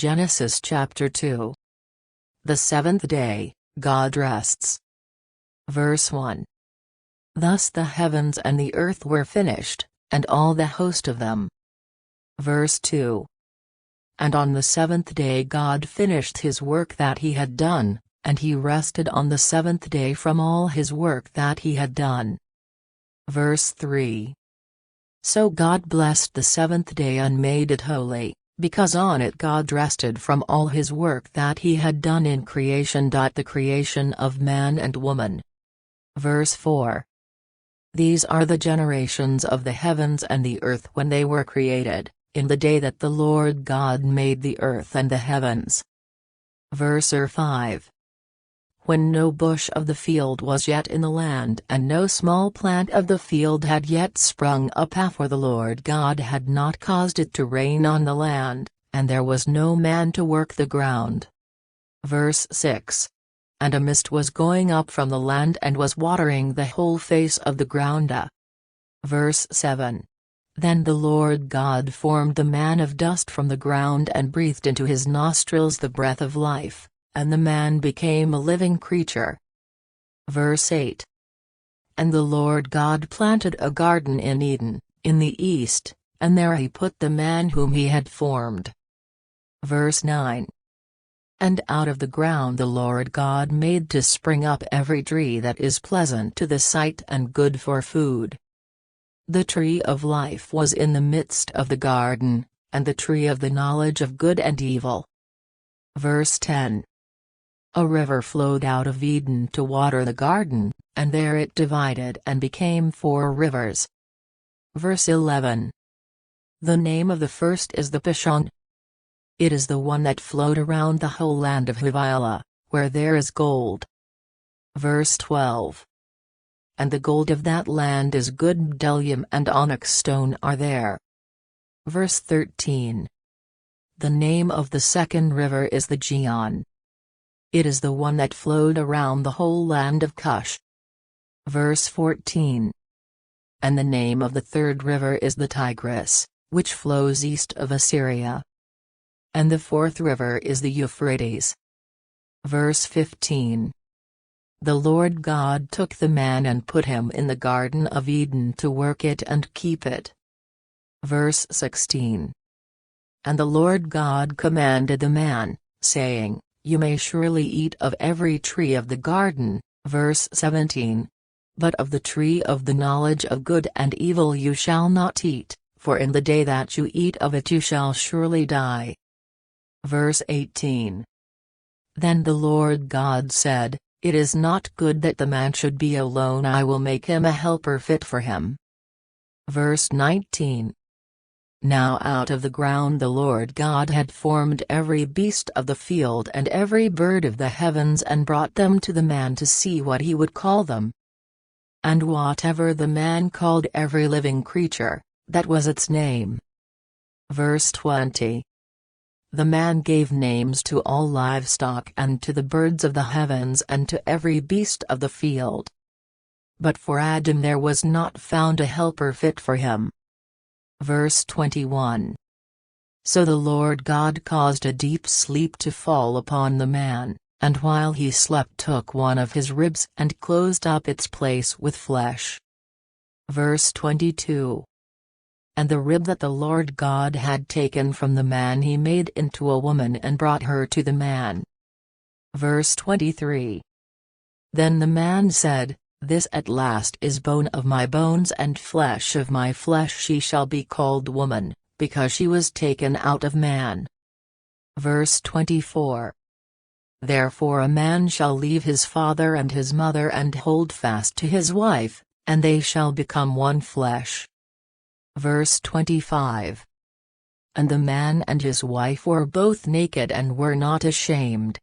Genesis chapter 2. The seventh day, God rests. Verse 1. Thus the heavens and the earth were finished, and all the host of them. Verse 2. And on the seventh day God finished his work that he had done, and he rested on the seventh day from all his work that he had done. Verse 3. So God blessed the seventh day and made it holy, because on it God rested from all his work that he had done in creation. The creation of man and woman. Verse 4. These are the generations of the heavens and the earth when they were created, in the day that the Lord God made the earth and the heavens. Verse 5. When no bush of the field was yet in the land and no small plant of the field had yet sprung up, for the Lord God had not caused it to rain on the land, and there was no man to work the ground. Verse 6. And a mist was going up from the land and was watering the whole face of the ground. Verse 7. Then the Lord God formed the man of dust from the ground and breathed into his nostrils the breath of life, and the man became a living creature. Verse 8. And the Lord God planted a garden in Eden, in the east, and there he put the man whom he had formed. Verse 9. And out of the ground the Lord God made to spring up every tree that is pleasant to the sight and good for food. The tree of life was in the midst of the garden, and the tree of the knowledge of good and evil. Verse 10. A river flowed out of Eden to water the garden, and there it divided and became 4 rivers. Verse 11. The name of the first is the Pishon. It is the one that flowed around the whole land of Havilah, where there is gold. Verse 12. And the gold of that land is good, bdellium and onyx stone are there. Verse 13. The name of the second river is the Gihon. It is the one that flowed around the whole land of Cush. Verse 14. And the name of the third river is the Tigris, which flows east of Assyria. And the fourth river is the Euphrates. Verse 15. The Lord God took the man and put him in the Garden of Eden to work it and keep it. Verse 16. And the Lord God commanded the man, saying, You may surely eat of every tree of the garden. Verse 17. But of the tree of the knowledge of good and evil you shall not eat, for in the day that you eat of it you shall surely die. Verse 18. Then the Lord God said, It is not good that the man should be alone, I will make him a helper fit for him. Verse 19. Now out of the ground the Lord God had formed every beast of the field and every bird of the heavens and brought them to the man to see what he would call them. And whatever the man called every living creature, that was its name. Verse 20. The man gave names to all livestock and to the birds of the heavens and to every beast of the field. But for Adam there was not found a helper fit for him. Verse 21. So the Lord God caused a deep sleep to fall upon the man, and while he slept took one of his ribs and closed up its place with flesh. Verse 22. And the rib that the Lord God had taken from the man he made into a woman and brought her to the man. Verse 23. Then the man said, This at last is bone of my bones and flesh of my flesh, she shall be called woman, because she was taken out of man. Verse 24. Therefore a man shall leave his father and his mother and hold fast to his wife, and they shall become one flesh. Verse 25. And the man and his wife were both naked and were not ashamed,